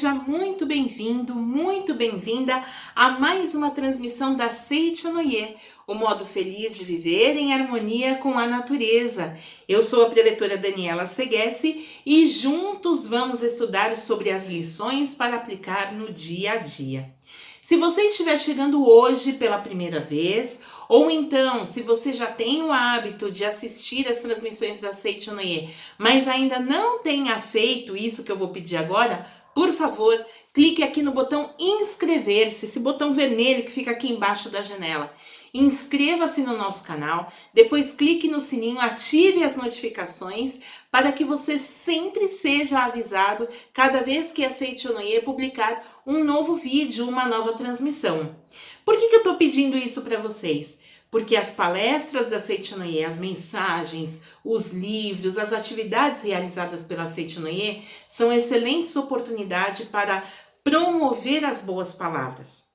Seja muito bem-vindo, muito bem-vinda a mais uma transmissão da Seichonoye, o modo feliz de viver em harmonia com a natureza. Eu sou a preletora Daniela Seghessi e juntos vamos estudar sobre as lições para aplicar no dia a dia. Se você estiver chegando hoje pela primeira vez, ou então se você já tem o hábito de assistir as transmissões da Seichonoye, mas ainda não tenha feito isso que eu vou pedir agora, por favor, clique aqui no botão inscrever-se, esse botão vermelho que fica aqui embaixo da janela. Inscreva-se no nosso canal, depois clique no sininho, ative as notificações para que você sempre seja avisado cada vez que a Seichonoye publicar um novo vídeo, uma nova transmissão. Por que eu estou pedindo isso para vocês? Porque as palestras da Seichonoye, as mensagens, os livros, as atividades realizadas pela Seichonoye são excelentes oportunidades para promover as boas palavras.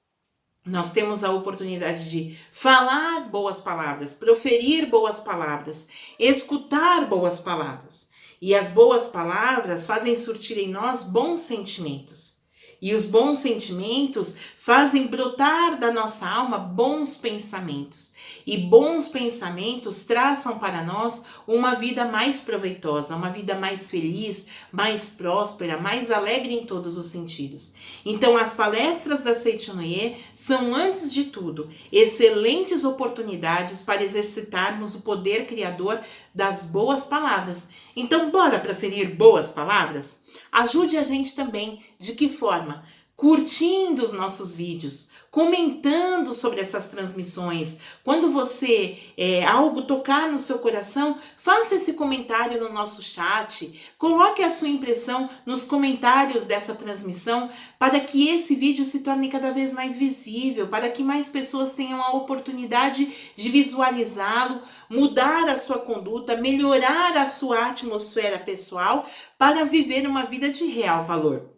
Nós temos a oportunidade de falar boas palavras, proferir boas palavras, escutar boas palavras. E as boas palavras fazem surtir em nós bons sentimentos. E os bons sentimentos fazem brotar da nossa alma bons pensamentos. E bons pensamentos traçam para nós uma vida mais proveitosa, uma vida mais feliz, mais próspera, mais alegre em todos os sentidos. Então, as palestras da Seichonoye são, antes de tudo, excelentes oportunidades para exercitarmos o poder criador das boas palavras. Então, bora proferir boas palavras? Ajude a gente também. De que forma? Curtindo os nossos vídeos, comentando sobre essas transmissões. Quando você algo tocar no seu coração, faça esse comentário no nosso chat. Coloque a sua impressão nos comentários dessa transmissão para que esse vídeo se torne cada vez mais visível, para que mais pessoas tenham a oportunidade de visualizá-lo, mudar a sua conduta, melhorar a sua atmosfera pessoal para viver uma vida de real valor.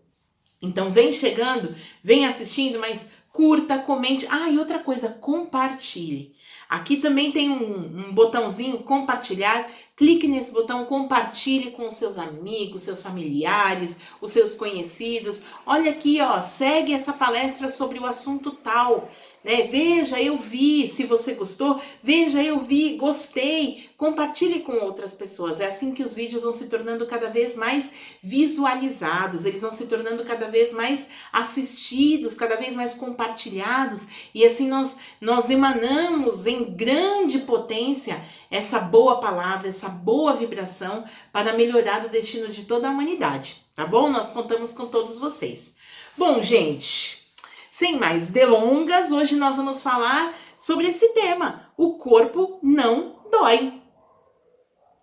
Então vem chegando, vem assistindo, mas curta, comente. E outra coisa, compartilhe. Aqui também tem um botãozinho compartilhar. Clique nesse botão, compartilhe com os seus amigos, seus familiares, os seus conhecidos. Olha aqui, segue essa palestra sobre o assunto tal. Veja, eu vi, se você gostou, veja, eu vi, gostei, compartilhe com outras pessoas. É assim que os vídeos vão se tornando cada vez mais visualizados, eles vão se tornando cada vez mais assistidos, cada vez mais compartilhados, e assim nós emanamos em grande potência essa boa palavra, essa boa vibração para melhorar o destino de toda a humanidade, tá bom? Nós contamos com todos vocês. Bom, gente, sem mais delongas, hoje nós vamos falar sobre esse tema. O corpo não dói.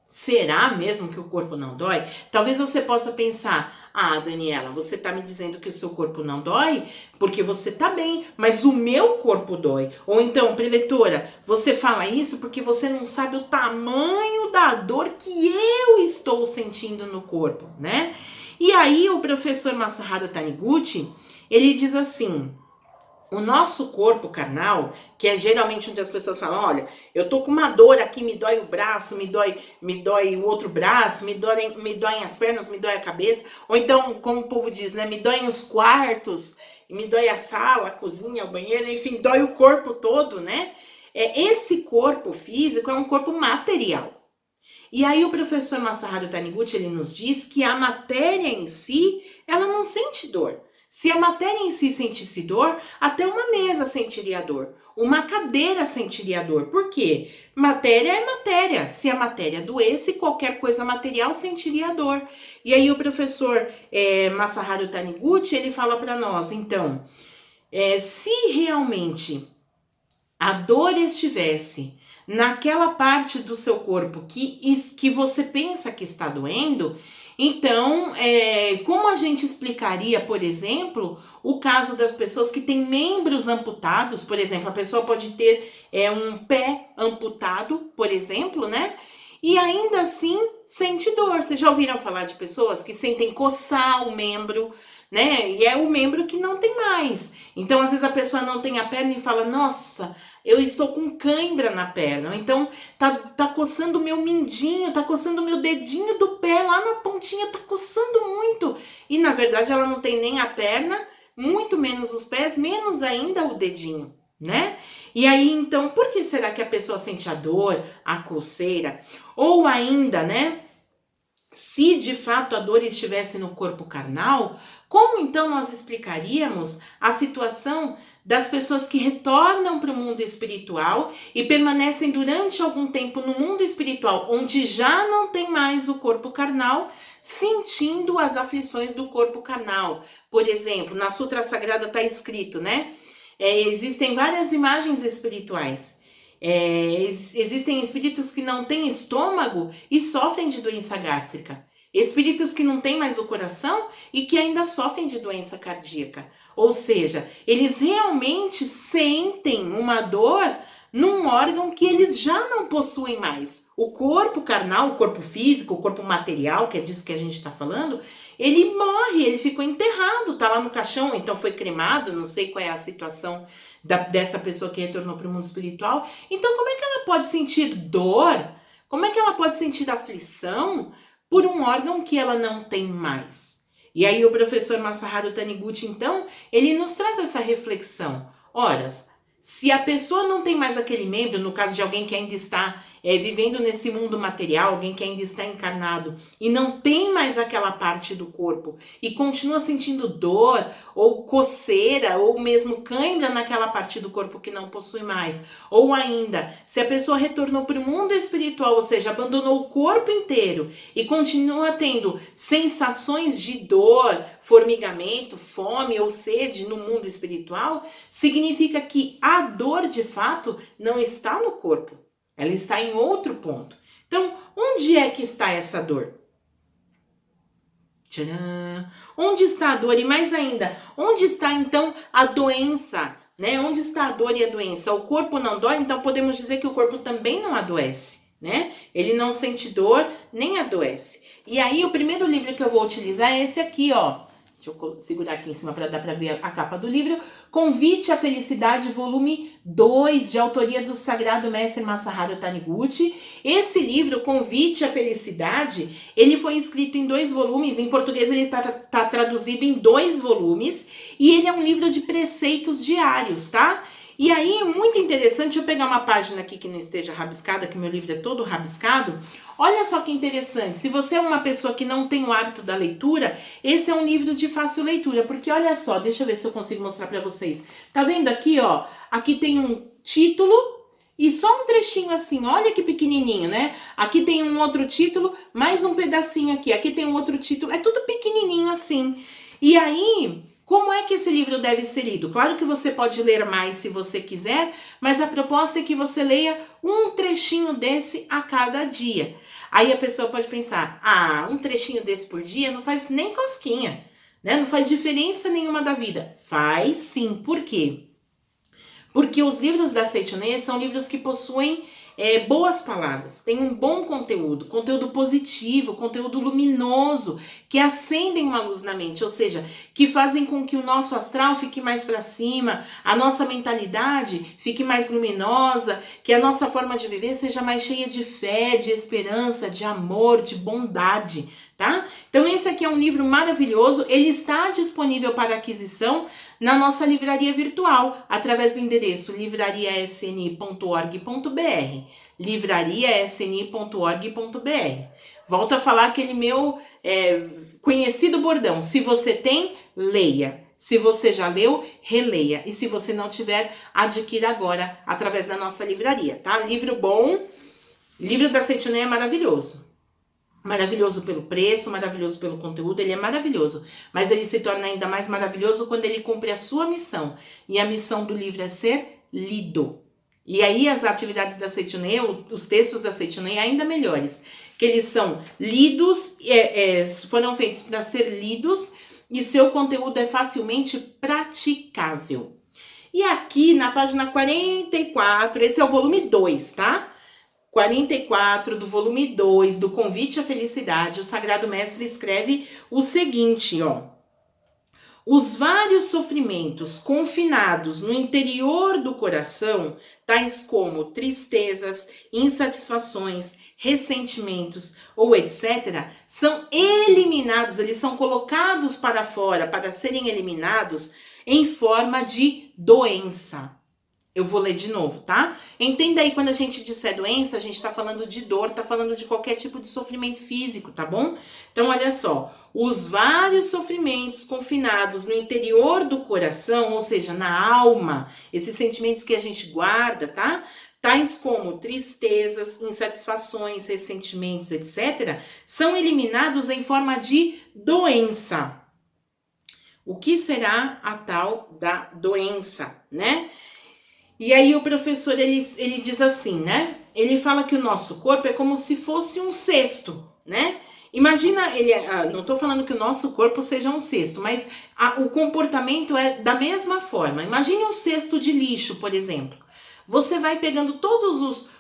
Será mesmo que o corpo não dói? Talvez você possa pensar, Daniela, você está me dizendo que o seu corpo não dói porque você está bem, mas o meu corpo dói. Ou então, preletora, você fala isso porque você não sabe o tamanho da dor que eu estou sentindo no corpo, né? E aí o professor Masaharu Taniguchi, ele diz assim: o nosso corpo carnal, que é geralmente onde as pessoas falam, olha, eu tô com uma dor aqui, me dói o braço, me dói o outro braço, me doem as pernas, me dói a cabeça, ou então, como o povo diz, me doem os quartos, me dói a sala, a cozinha, o banheiro, enfim, dói o corpo todo, né? Esse corpo físico é um corpo material. E aí o professor Masaharu Taniguchi, ele nos diz que a matéria em si, ela não sente dor. Se a matéria em si sentisse dor, até uma mesa sentiria dor, uma cadeira sentiria dor. Por quê? Matéria é matéria. Se a matéria doesse, qualquer coisa material sentiria dor. E aí o professor Masaharu Taniguchi, ele fala para nós, então, se realmente a dor estivesse naquela parte do seu corpo que você pensa que está doendo, então, como a gente explicaria, por exemplo, o caso das pessoas que têm membros amputados? Por exemplo, a pessoa pode ter um pé amputado, por exemplo, né? E ainda assim sente dor. Vocês já ouviram falar de pessoas que sentem coçar o membro, né? E é o membro que não tem mais. Então, às vezes a pessoa não tem a perna e fala, nossa, eu estou com cãibra na perna, ou então tá coçando o meu mindinho, tá coçando o meu dedinho do pé, lá na pontinha, tá coçando muito. E na verdade ela não tem nem a perna, muito menos os pés, menos ainda o dedinho, né? E aí então, por que será que a pessoa sente a dor, a coceira? Ou ainda, né? Se de fato a dor estivesse no corpo carnal, como então nós explicaríamos a situação das pessoas que retornam para o mundo espiritual e permanecem durante algum tempo no mundo espiritual, onde já não tem mais o corpo carnal, sentindo as aflições do corpo carnal? Por exemplo, na Sutra Sagrada está escrito, né? Existem várias imagens espirituais. Existem espíritos que não têm estômago e sofrem de doença gástrica. Espíritos que não têm mais o coração e que ainda sofrem de doença cardíaca. Ou seja, eles realmente sentem uma dor num órgão que eles já não possuem mais. O corpo carnal, o corpo físico, o corpo material, que é disso que a gente está falando, ele morre, ele ficou enterrado, tá lá no caixão, então foi cremado, não sei qual é a situação dessa pessoa que retornou para o mundo espiritual. Então, como é que ela pode sentir dor? Como é que ela pode sentir aflição por um órgão que ela não tem mais? E aí o professor Masaharu Taniguchi, então, ele nos traz essa reflexão. Ora, se a pessoa não tem mais aquele membro, no caso de alguém que ainda está vivendo nesse mundo material, alguém que ainda está encarnado e não tem mais aquela parte do corpo e continua sentindo dor ou coceira ou mesmo cãibra naquela parte do corpo que não possui mais, ou ainda, se a pessoa retornou para o mundo espiritual, ou seja, abandonou o corpo inteiro e continua tendo sensações de dor, formigamento, fome ou sede no mundo espiritual, significa que a dor de fato não está no corpo. Ela está em outro ponto. Então, onde é que está essa dor? Tcharam! Onde está a dor? E mais ainda, onde está então a doença? Né? Onde está a dor e a doença? O corpo não dói, então podemos dizer que o corpo também não adoece, né? Ele não sente dor, nem adoece. E aí, o primeiro livro que eu vou utilizar é esse aqui, ó. Deixa eu segurar aqui em cima para dar para ver a capa do livro. Convite à Felicidade, volume 2, de autoria do Sagrado Mestre Masaharu Taniguchi. Esse livro, Convite à Felicidade, ele foi escrito em 2 volumes. Em português ele tá traduzido em 2 volumes. E ele é um livro de preceitos diários, tá? E aí é muito interessante, eu pegar uma página aqui que não esteja rabiscada, que meu livro é todo rabiscado. Olha só que interessante, se você é uma pessoa que não tem o hábito da leitura, esse é um livro de fácil leitura, porque olha só, deixa eu ver se eu consigo mostrar para vocês. Tá vendo aqui, ó? Aqui tem um título e só um trechinho assim, olha que pequenininho, né? Aqui tem um outro título, mais um pedacinho aqui. Aqui tem um outro título, é tudo pequenininho assim. E aí, como é que esse livro deve ser lido? Claro que você pode ler mais se você quiser, mas a proposta é que você leia um trechinho desse a cada dia. Aí a pessoa pode pensar, um trechinho desse por dia não faz nem cosquinha, né? Não faz diferença nenhuma da vida. Faz sim, por quê? Porque os livros da Seichoneia são livros que possuem boas palavras, tem um bom conteúdo, conteúdo positivo, conteúdo luminoso, que acendem uma luz na mente, ou seja, que fazem com que o nosso astral fique mais para cima, a nossa mentalidade fique mais luminosa, que a nossa forma de viver seja mais cheia de fé, de esperança, de amor, de bondade, tá? Então esse aqui é um livro maravilhoso, ele está disponível para aquisição na nossa livraria virtual, através do endereço livrariasni.org.br, livrariasni.org.br. Volto a falar aquele meu conhecido bordão, se você tem, leia. Se você já leu, releia. E se você não tiver, adquira agora, através da nossa livraria, tá? Livro bom, livro da Seichoneia é maravilhoso. Maravilhoso pelo preço, maravilhoso pelo conteúdo, ele é maravilhoso. Mas ele se torna ainda mais maravilhoso quando ele cumpre a sua missão. E a missão do livro é ser lido. E aí as atividades da Seichoneia, os textos da Seichoneia ainda melhores. Que eles são lidos, foram feitos para ser lidos e seu conteúdo é facilmente praticável. E aqui na página 44, esse é o volume 2, tá? 44 do volume 2 do Convite à Felicidade, o Sagrado Mestre escreve o seguinte, ó. Os vários sofrimentos confinados no interior do coração, tais como tristezas, insatisfações, ressentimentos ou etc., são eliminados, eles são colocados para fora para serem eliminados em forma de doença. Eu vou ler de novo, tá? Entenda aí, quando a gente disser doença, a gente tá falando de dor, tá falando de qualquer tipo de sofrimento físico, tá bom? Então, olha só. Os vários sofrimentos confinados no interior do coração, ou seja, na alma, esses sentimentos que a gente guarda, tá? Tais como tristezas, insatisfações, ressentimentos, etc., são eliminados em forma de doença. O que será a tal da doença, né? E aí o professor, ele diz assim, né? Ele fala que o nosso corpo é como se fosse um cesto, né? Imagina, não estou falando que o nosso corpo seja um cesto, mas o comportamento é da mesma forma. Imagine um cesto de lixo, por exemplo. Você vai pegando todos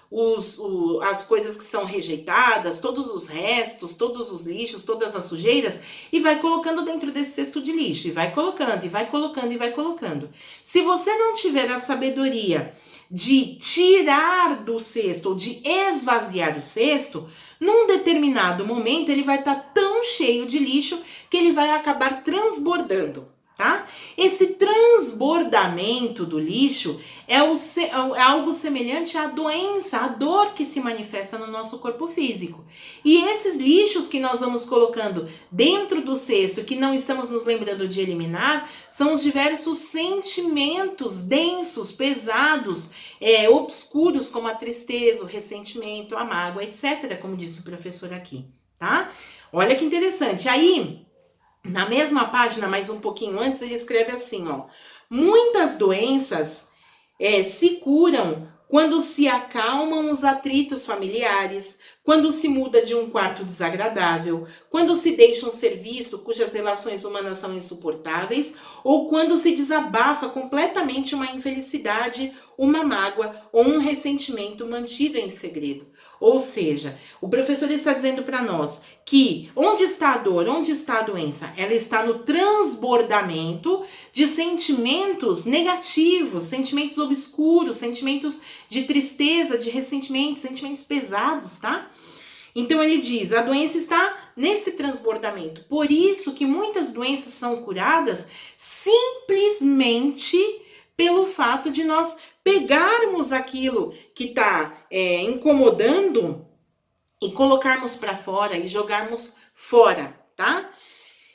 as coisas que são rejeitadas, todos os restos, todos os lixos, todas as sujeiras, e vai colocando dentro desse cesto de lixo, e vai colocando, e vai colocando, e vai colocando. Se você não tiver a sabedoria de tirar do cesto, ou de esvaziar o cesto, num determinado momento ele vai estar tão cheio de lixo que ele vai acabar transbordando. Tá? Esse transbordamento do lixo é algo semelhante à doença, à dor que se manifesta no nosso corpo físico. E esses lixos que nós vamos colocando dentro do cesto, que não estamos nos lembrando de eliminar, são os diversos sentimentos densos, pesados, obscuros, como a tristeza, o ressentimento, a mágoa, etc., como disse o professor aqui. Tá? Olha que interessante. Aí, na mesma página, mas um pouquinho antes, ele escreve assim, ó. Muitas doenças se curam quando se acalmam os atritos familiares, quando se muda de um quarto desagradável, quando se deixa um serviço cujas relações humanas são insuportáveis, ou quando se desabafa completamente uma infelicidade, uma mágoa ou um ressentimento mantido em segredo. Ou seja, o professor está dizendo para nós que onde está a dor, onde está a doença? Ela está no transbordamento de sentimentos negativos, sentimentos obscuros, sentimentos de tristeza, de ressentimento, sentimentos pesados, tá? Então ele diz, a doença está nesse transbordamento. Por isso que muitas doenças são curadas simplesmente pelo fato de nós pegarmos aquilo que está incomodando e colocarmos para fora e jogarmos fora, tá?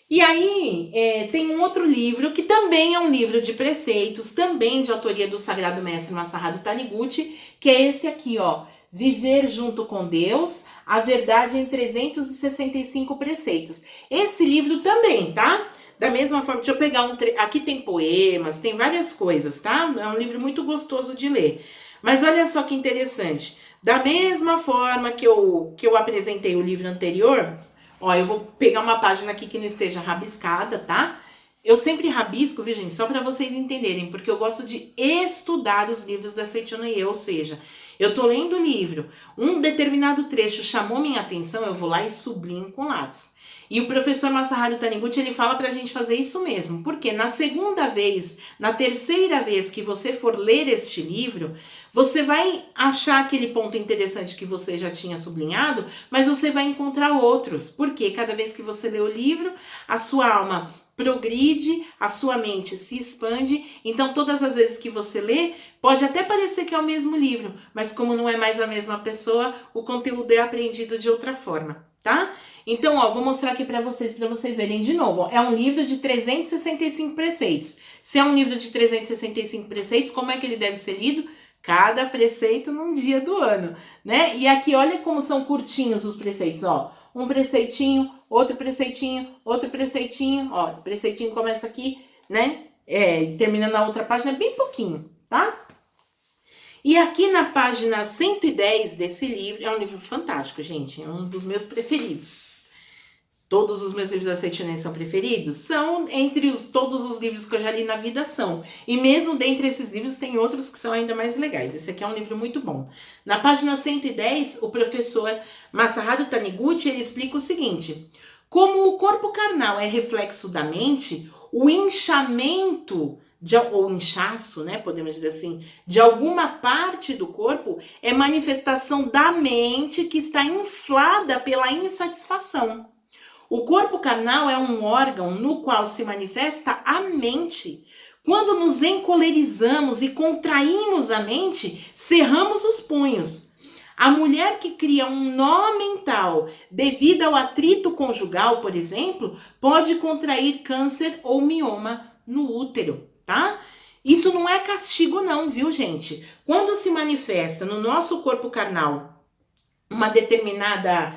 E aí tem um outro livro que também é um livro de preceitos, também de autoria do Sagrado Mestre Masaharu Taniguchi, que é esse aqui, ó, Viver Junto com Deus, a Verdade em 365 Preceitos. Esse livro também, tá? Da mesma forma, deixa eu pegar aqui tem poemas, tem várias coisas, tá? É um livro muito gostoso de ler. Mas olha só que interessante. Da mesma forma que eu apresentei o livro anterior, ó, eu vou pegar uma página aqui que não esteja rabiscada, tá? Eu sempre rabisco, viu, gente? Só para vocês entenderem, porque eu gosto de estudar os livros da Seiichi Onoye, ou seja, eu tô lendo o livro, um determinado trecho chamou minha atenção, eu vou lá e sublinho com lápis. E o professor Masaharu Taniguchi, ele fala pra gente fazer isso mesmo, porque na segunda vez, na terceira vez que você for ler este livro, você vai achar aquele ponto interessante que você já tinha sublinhado, mas você vai encontrar outros, porque cada vez que você lê o livro, a sua alma progride, a sua mente se expande, então todas as vezes que você lê, pode até parecer que é o mesmo livro, mas como não é mais a mesma pessoa, o conteúdo é aprendido de outra forma, tá? Então, ó, vou mostrar aqui para vocês verem de novo, ó, é um livro de 365 preceitos. Se é um livro de 365 preceitos, como é que ele deve ser lido? Cada preceito num dia do ano, né? E aqui, olha como são curtinhos os preceitos, ó. Um preceitinho, outro preceitinho, outro preceitinho, ó. O preceitinho começa aqui, né? E termina na outra página, é bem pouquinho, tá? E aqui na página 110 desse livro, é um livro fantástico, gente, é um dos meus preferidos. Todos os meus livros da Seiichi Onoye são preferidos? São, entre todos os livros que eu já li na vida, são. E mesmo dentre esses livros tem outros que são ainda mais legais. Esse aqui é um livro muito bom. Na página 110, o professor Masaharu Taniguchi, ele explica o seguinte: como o corpo carnal é reflexo da mente, o inchamento, ou inchaço, né, podemos dizer assim, de alguma parte do corpo é manifestação da mente que está inflada pela insatisfação. O corpo carnal é um órgão no qual se manifesta a mente. Quando nos encolerizamos e contraímos a mente, cerramos os punhos. A mulher que cria um nó mental devido ao atrito conjugal, por exemplo, pode contrair câncer ou mioma no útero, tá? Isso não é castigo não, viu, gente? Quando se manifesta no nosso corpo carnal uma determinada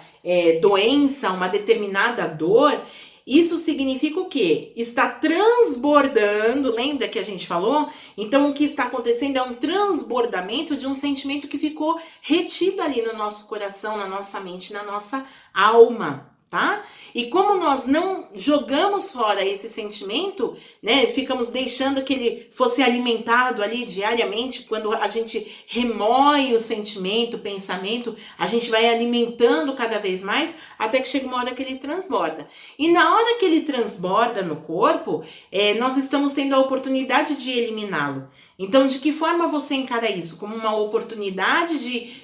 doença, uma determinada dor, isso significa o quê? Está transbordando, lembra que a gente falou? Então, o que está acontecendo é um transbordamento de um sentimento que ficou retido ali no nosso coração, na nossa mente, na nossa alma, tá? E como nós não jogamos fora esse sentimento, né, ficamos deixando que ele fosse alimentado ali diariamente, quando a gente remoe o sentimento, o pensamento, a gente vai alimentando cada vez mais, até que chega uma hora que ele transborda. E na hora que ele transborda no corpo, nós estamos tendo a oportunidade de eliminá-lo. Então, de que forma você encara isso? Como uma oportunidade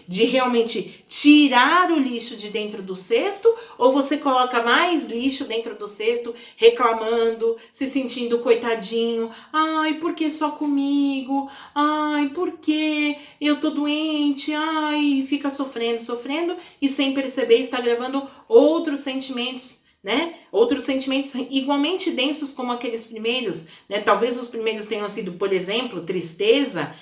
de realmente tirar o lixo de dentro do cesto? Ou você coloca mais lixo dentro do cesto, reclamando, se sentindo coitadinho? Ai, por que só comigo? Ai, por que eu tô doente? Ai, fica sofrendo e sem perceber está gravando outros sentimentos, né? Outros sentimentos igualmente densos como aqueles primeiros, né? Talvez os primeiros tenham sido, por exemplo, tristeza,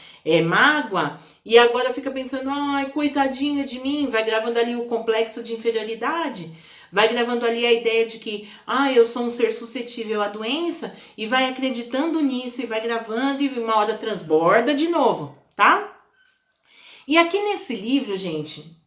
mágoa, e agora fica pensando, ai, coitadinho de mim, vai gravando ali o complexo de inferioridade, vai gravando ali a ideia de que, eu sou um ser suscetível à doença, e vai acreditando nisso, e vai gravando, e uma hora transborda de novo, tá? E aqui nesse livro, gente,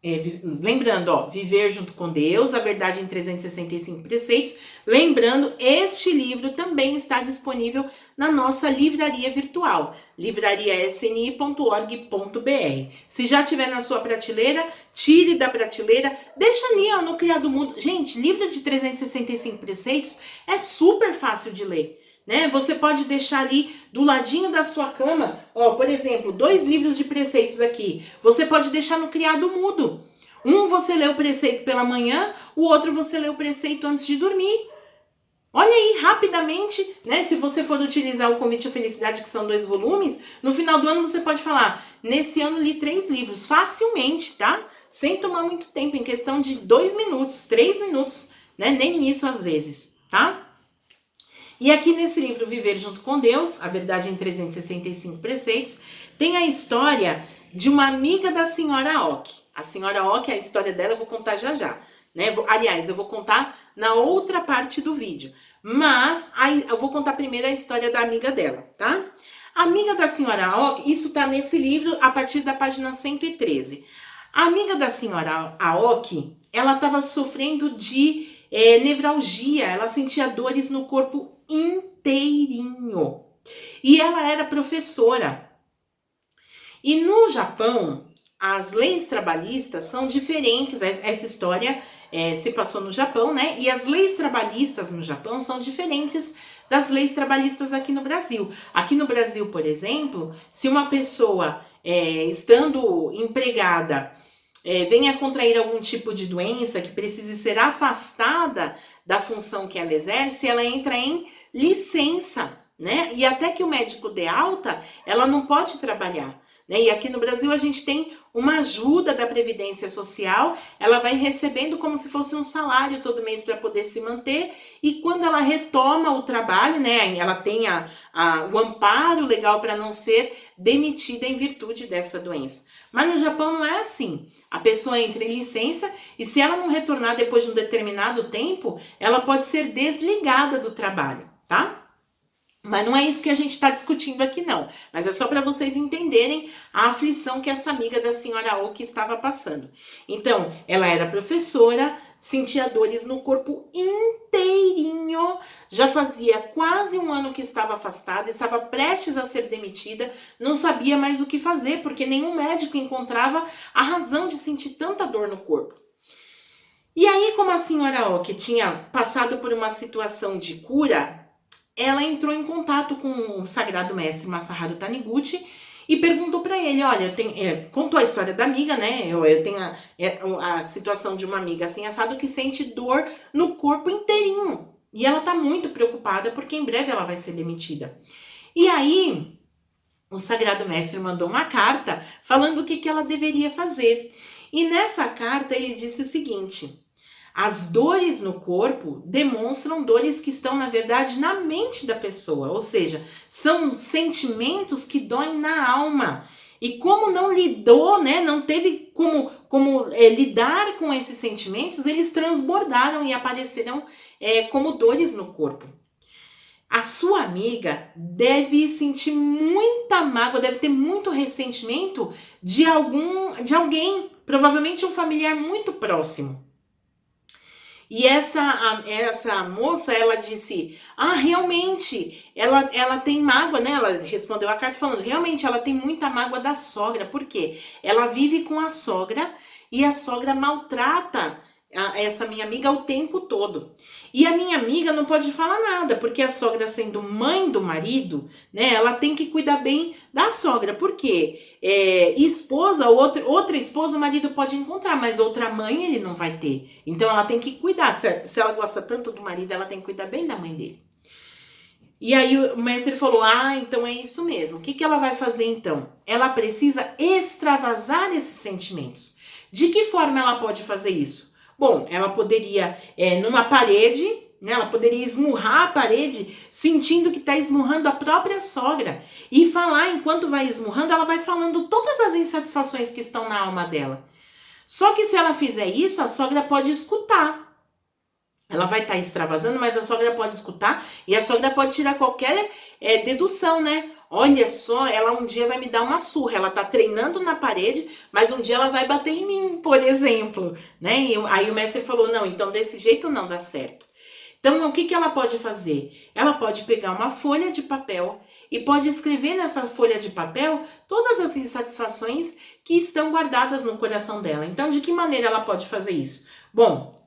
lembrando, Viver Junto com Deus, a Verdade em 365 Preceitos, lembrando, este livro também está disponível na nossa livraria virtual, livrariasni.org.br. Se já tiver na sua prateleira, tire da prateleira, deixa ali no Criado Mudo. Gente, livro de 365 Preceitos é super fácil de ler. Né? Você pode deixar ali do ladinho da sua cama, por exemplo, 2 livros de preceitos aqui. Você pode deixar no Criado Mudo. Um você lê o preceito pela manhã, o outro você lê o preceito antes de dormir. Olha aí, rapidamente, né? Se você for utilizar o Convite à Felicidade, que são 2 volumes, no final do ano você pode falar, nesse ano li 3 livros, facilmente, tá? Sem tomar muito tempo, em questão de 2 minutos, 3 minutos, né? Nem isso às vezes, tá? E aqui nesse livro Viver Junto com Deus, a Verdade em 365 Preceitos, tem a história de uma amiga da senhora Ock. A senhora Ock, a história dela eu vou contar já já. Né? Aliás, eu vou contar na outra parte do vídeo. Mas eu vou contar primeiro a história da amiga dela, tá? A amiga da senhora Ock, isso tá nesse livro a partir da página 113. A amiga da senhora Ock, ela estava sofrendo de nevralgia, ela sentia dores no corpo inteirinho. E ela era professora. E no Japão, as leis trabalhistas são diferentes. Essa história se passou no Japão, né? E as leis trabalhistas no Japão são diferentes das leis trabalhistas aqui no Brasil. Aqui no Brasil, por exemplo, se uma pessoa, estando empregada, venha a contrair algum tipo de doença que precise ser afastada da função que ela exerce, ela entra em licença, né? E até que o médico dê alta, ela não pode trabalhar, né? E aqui no Brasil a gente tem uma ajuda da Previdência Social, ela vai recebendo como se fosse um salário todo mês para poder se manter, e quando ela retoma o trabalho, né? Ela tem o amparo legal para não ser demitida em virtude dessa doença. Mas no Japão não é assim. A pessoa entra em licença e se ela não retornar depois de um determinado tempo, ela pode ser desligada do trabalho, tá? Mas não é isso que a gente está discutindo aqui, não. Mas é só para vocês entenderem a aflição que essa amiga da senhora Oki estava passando. Então, ela era professora, sentia dores no corpo inteirinho, já fazia quase 1 ano que estava afastada, estava prestes a ser demitida, não sabia mais o que fazer, porque nenhum médico encontrava a razão de sentir tanta dor no corpo. E aí, como a senhora Oki tinha passado por uma situação de cura, ela entrou em contato com o sagrado mestre Masaharu Taniguchi e perguntou para ele, olha, contou a história da amiga, né? Eu tenho a situação de uma amiga assim assado que sente dor no corpo inteirinho. E ela tá muito preocupada porque em breve ela vai ser demitida. E aí, o sagrado mestre mandou uma carta falando o que ela deveria fazer. E nessa carta ele disse o seguinte: as dores no corpo demonstram dores que estão, na verdade, na mente da pessoa, ou seja, são sentimentos que doem na alma. E como não lidou, né, não teve como lidar com esses sentimentos, eles transbordaram e apareceram como dores no corpo. A sua amiga deve sentir muita mágoa, deve ter muito ressentimento de alguém, provavelmente um familiar muito próximo. E essa moça, ela disse, realmente, ela tem mágoa, né? Ela respondeu a carta falando, realmente, ela tem muita mágoa da sogra. Por quê? Ela vive com a sogra e a sogra maltrata essa minha amiga o tempo todo. E a minha amiga não pode falar nada, porque a sogra, sendo mãe do marido, né, ela tem que cuidar bem da sogra. Por quê? Esposa, outra esposa o marido pode encontrar, mas outra mãe ele não vai ter. Então ela tem que cuidar. Se ela gosta tanto do marido, ela tem que cuidar bem da mãe dele. E aí o mestre falou, então é isso mesmo. O que ela vai fazer então? Ela precisa extravasar esses sentimentos. De que forma ela pode fazer isso? Bom, ela poderia, numa parede, né, ela poderia esmurrar a parede, sentindo que está esmurrando a própria sogra. E falar, enquanto vai esmurrando, ela vai falando todas as insatisfações que estão na alma dela. Só que se ela fizer isso, a sogra pode escutar. Ela vai estar extravasando, mas a sogra pode escutar e a sogra pode tirar qualquer dedução, né? Olha só, ela um dia vai me dar uma surra. Ela tá treinando na parede, mas um dia ela vai bater em mim, por exemplo, né? E aí o mestre falou, não, então desse jeito não dá certo. Então, o que ela pode fazer? Ela pode pegar uma folha de papel e pode escrever nessa folha de papel todas as insatisfações que estão guardadas no coração dela. Então, de que maneira ela pode fazer isso? Bom,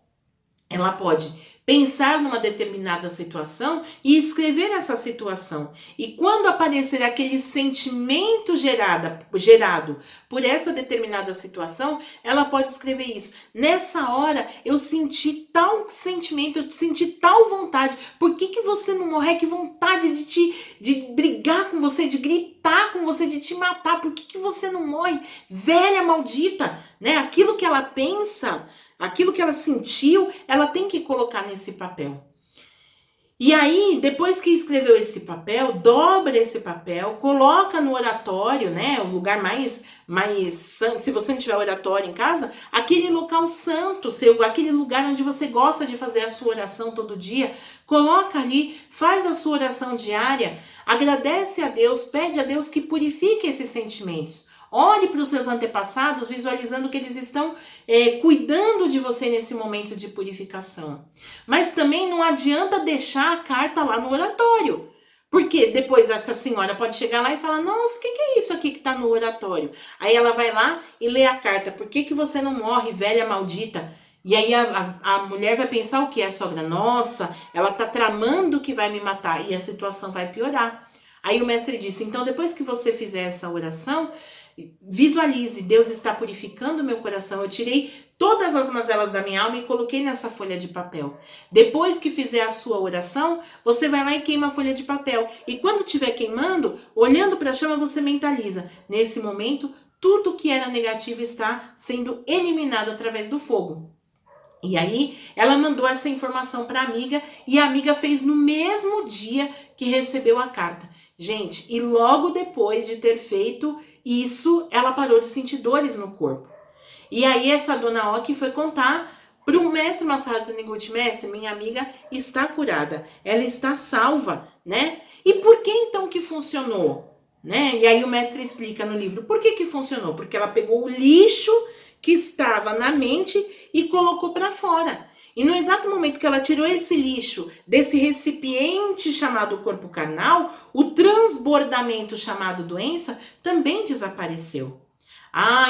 ela pode pensar numa determinada situação e escrever essa situação. E quando aparecer aquele sentimento gerado por essa determinada situação, ela pode escrever isso. Nessa hora, eu senti tal sentimento, eu senti tal vontade. Por que você não morre? Que vontade de brigar com você, de gritar com você, de te matar. Por que você não morre? Velha maldita, né? Aquilo que ela pensa, aquilo que ela sentiu, ela tem que colocar nesse papel. E aí, depois que escreveu esse papel, dobra esse papel, coloca no oratório, né? O lugar mais santo. Se você não tiver oratório em casa, aquele local santo, aquele lugar onde você gosta de fazer a sua oração todo dia, coloca ali, faz a sua oração diária, agradece a Deus, pede a Deus que purifique esses sentimentos. Olhe para os seus antepassados, visualizando que eles estão cuidando de você nesse momento de purificação. Mas também não adianta deixar a carta lá no oratório. Porque depois essa senhora pode chegar lá e falar, nossa, o que é isso aqui que está no oratório? Aí ela vai lá e lê a carta. Por que você não morre, velha maldita? E aí a mulher vai pensar o que? A sogra, nossa, ela está tramando que vai me matar. E a situação vai piorar. Aí o mestre disse, então depois que você fizer essa oração, visualize, Deus está purificando meu coração. Eu tirei todas as mazelas da minha alma e coloquei nessa folha de papel. Depois que fizer a sua oração, você vai lá e queima a folha de papel. E quando estiver queimando, olhando para a chama, você mentaliza. Nesse momento, tudo que era negativo está sendo eliminado através do fogo. E aí, ela mandou essa informação para a amiga e a amiga fez no mesmo dia que recebeu a carta. Gente, e logo depois de ter feito isso, ela parou de sentir dores no corpo. E aí, essa dona Oki foi contar para o mestre Masaharu Taniguchi, mestre, minha amiga está curada, ela está salva, né? E por que então que funcionou? Né? E aí o mestre explica no livro, por que funcionou? Porque ela pegou o lixo que estava na mente e colocou para fora. E no exato momento que ela tirou esse lixo desse recipiente chamado corpo carnal, o transbordamento chamado doença também desapareceu.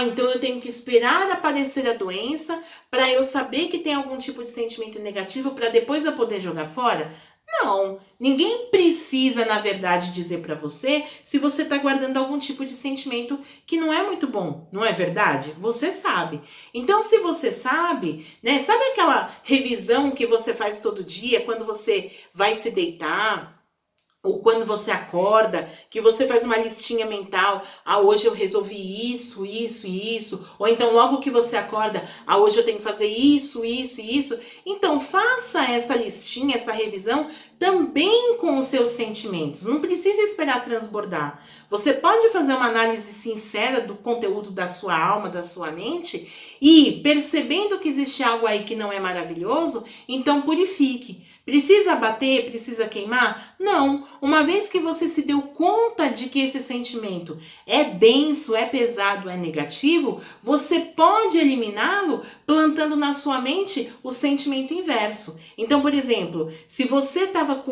Então eu tenho que esperar aparecer a doença para eu saber que tem algum tipo de sentimento negativo para depois eu poder jogar fora? Não, ninguém precisa, na verdade, dizer para você se você está guardando algum tipo de sentimento que não é muito bom, não é verdade? Você sabe. Então, se você sabe, né? Sabe aquela revisão que você faz todo dia quando você vai se deitar? Ou quando você acorda, que você faz uma listinha mental, hoje eu resolvi isso, isso e isso. Ou então logo que você acorda, hoje eu tenho que fazer isso, isso e isso. Então faça essa listinha, essa revisão também com os seus sentimentos. Não precisa esperar transbordar. Você pode fazer uma análise sincera do conteúdo da sua alma, da sua mente, e percebendo que existe algo aí que não é maravilhoso, então purifique. Precisa bater? Precisa queimar? Não. Uma vez que você se deu conta de que esse sentimento é denso, é pesado, é negativo, você pode eliminá-lo plantando na sua mente o sentimento inverso. Então, por exemplo, se você estava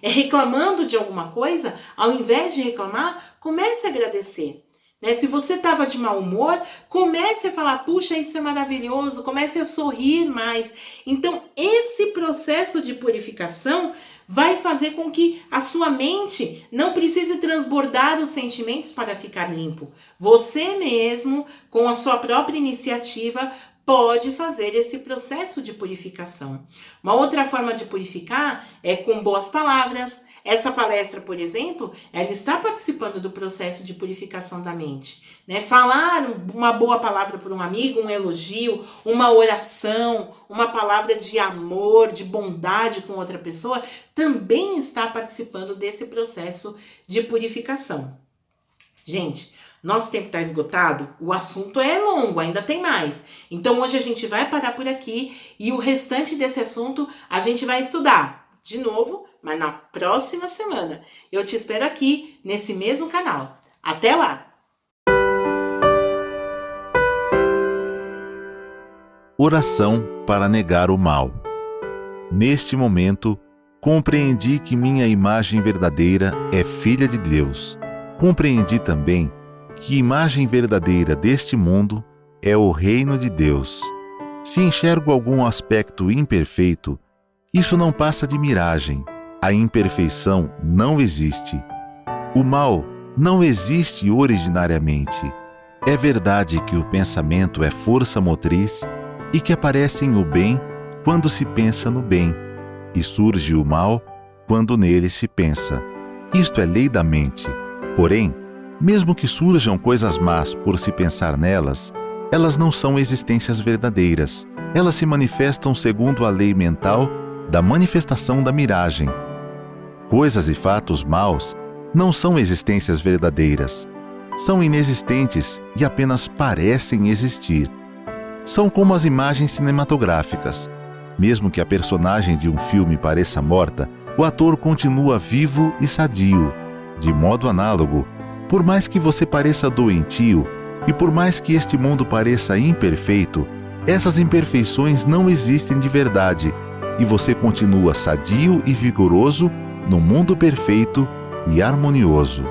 reclamando de alguma coisa, ao invés de reclamar, comece a agradecer. Se você estava de mau humor, comece a falar, puxa, isso é maravilhoso, comece a sorrir mais. Então, esse processo de purificação vai fazer com que a sua mente não precise transbordar os sentimentos para ficar limpo. Você mesmo, com a sua própria iniciativa, pode fazer esse processo de purificação. Uma outra forma de purificar é com boas palavras. Essa palestra, por exemplo, ela está participando do processo de purificação da mente. Falar uma boa palavra para um amigo, um elogio, uma oração, uma palavra de amor, de bondade com outra pessoa, também está participando desse processo de purificação. Gente, nosso tempo está esgotado, o assunto é longo, ainda tem mais. Então hoje a gente vai parar por aqui e o restante desse assunto a gente vai estudar de novo, mas na próxima semana. Eu te espero aqui nesse mesmo canal. Até lá! Oração para negar o mal. Neste momento, compreendi que minha imagem verdadeira é filha de Deus. Compreendi também que imagem verdadeira deste mundo é o reino de Deus. Se enxergo algum aspecto imperfeito, isso não passa de miragem. A imperfeição não existe. O mal não existe originariamente. É verdade que o pensamento é força motriz e que aparece o bem quando se pensa no bem, e surge o mal quando nele se pensa. Isto é lei da mente. Porém, mesmo que surjam coisas más por se pensar nelas, elas não são existências verdadeiras. Elas se manifestam segundo a lei mental da manifestação da miragem. Coisas e fatos maus não são existências verdadeiras. São inexistentes e apenas parecem existir. São como as imagens cinematográficas. Mesmo que a personagem de um filme pareça morta, o ator continua vivo e sadio. De modo análogo, por mais que você pareça doentio e por mais que este mundo pareça imperfeito, essas imperfeições não existem de verdade e você continua sadio e vigoroso no mundo perfeito e harmonioso.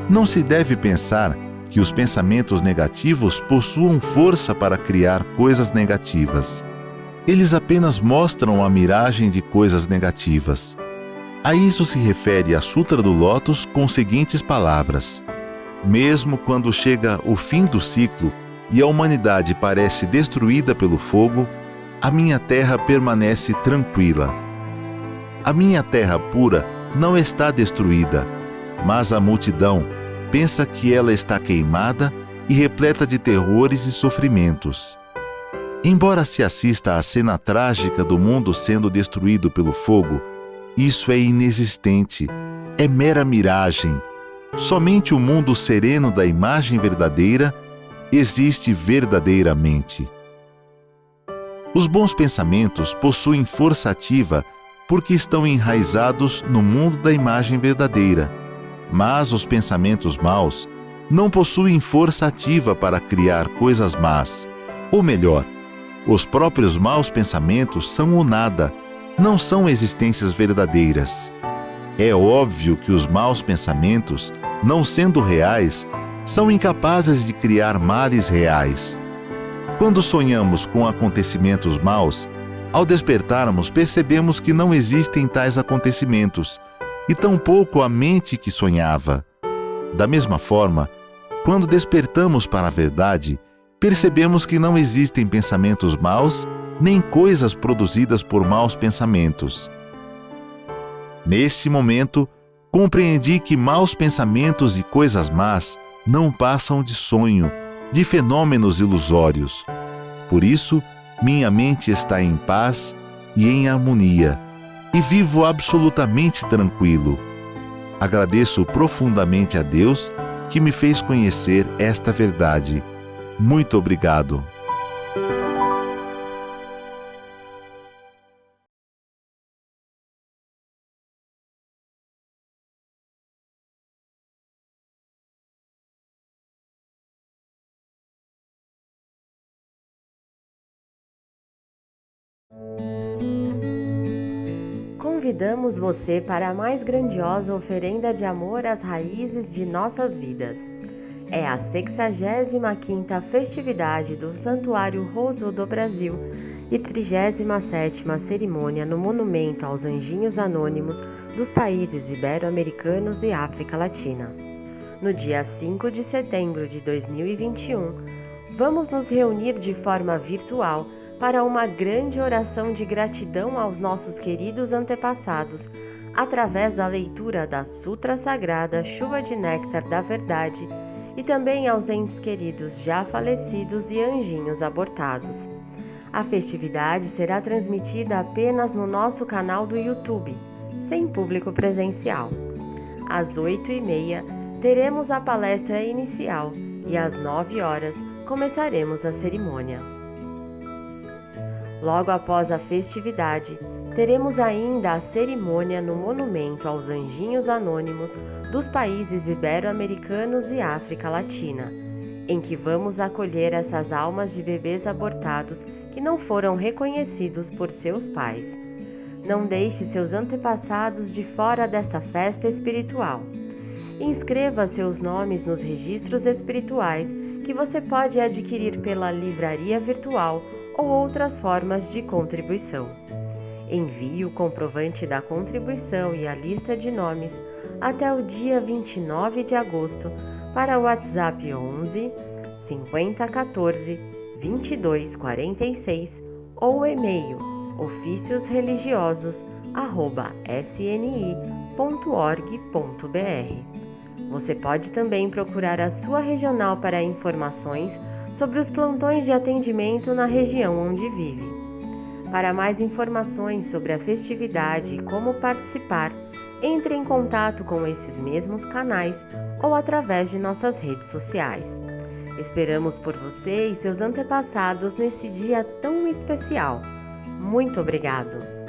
Não se deve pensar que os pensamentos negativos possuam força para criar coisas negativas. Eles apenas mostram a miragem de coisas negativas. A isso se refere a Sutra do Lótus com seguintes palavras: mesmo quando chega o fim do ciclo e a humanidade parece destruída pelo fogo, a minha terra permanece tranquila. A minha terra pura não está destruída, mas a multidão pensa que ela está queimada e repleta de terrores e sofrimentos. Embora se assista à cena trágica do mundo sendo destruído pelo fogo, isso é inexistente, é mera miragem. Somente o mundo sereno da imagem verdadeira existe verdadeiramente. Os bons pensamentos possuem força ativa porque estão enraizados no mundo da imagem verdadeira, mas os pensamentos maus não possuem força ativa para criar coisas más. Ou melhor, os próprios maus pensamentos são o nada, não são existências verdadeiras. É óbvio que os maus pensamentos, não sendo reais, são incapazes de criar males reais. Quando sonhamos com acontecimentos maus, Ao despertarmos, percebemos que não existem tais acontecimentos, e tampouco a mente que sonhava. Da mesma forma, quando despertamos para a verdade, percebemos que não existem pensamentos maus, nem coisas produzidas por maus pensamentos. Neste momento, compreendi que maus pensamentos e coisas más não passam de sonho, de fenômenos ilusórios. Por isso, minha mente está em paz e em harmonia, e vivo absolutamente tranquilo. Agradeço profundamente a Deus que me fez conhecer esta verdade. Muito obrigado. Convidamos você para a mais grandiosa oferenda de amor às raízes de nossas vidas. É a 65ª festividade do Santuário Roosevelt do Brasil e 37ª cerimônia no Monumento aos Anjinhos Anônimos dos países ibero-americanos e África Latina. No dia 5 de setembro de 2021, vamos nos reunir de forma virtual para uma grande oração de gratidão aos nossos queridos antepassados, através da leitura da Sutra Sagrada Chuva de Néctar da Verdade, e também aos entes queridos já falecidos e anjinhos abortados. A festividade será transmitida apenas no nosso canal do YouTube, sem público presencial. Às 8h30, teremos a palestra inicial e às 9h começaremos a cerimônia. Logo após a festividade, teremos ainda a cerimônia no Monumento aos Anjinhos Anônimos dos países ibero-americanos e África Latina, em que vamos acolher essas almas de bebês abortados que não foram reconhecidos por seus pais. Não deixe seus antepassados de fora desta festa espiritual. Inscreva seus nomes nos registros espirituais que você pode adquirir pela livraria virtual ou outras formas de contribuição. Envie o comprovante da contribuição e a lista de nomes até o dia 29 de agosto para o WhatsApp 11 50 14 22 46 ou o e-mail oficiosreligiosos@sni.org.br. Você pode também procurar a sua regional para informações sobre os plantões de atendimento na região onde vive. Para mais informações sobre a festividade e como participar, entre em contato com esses mesmos canais ou através de nossas redes sociais. Esperamos por você e seus antepassados nesse dia tão especial. Muito obrigado!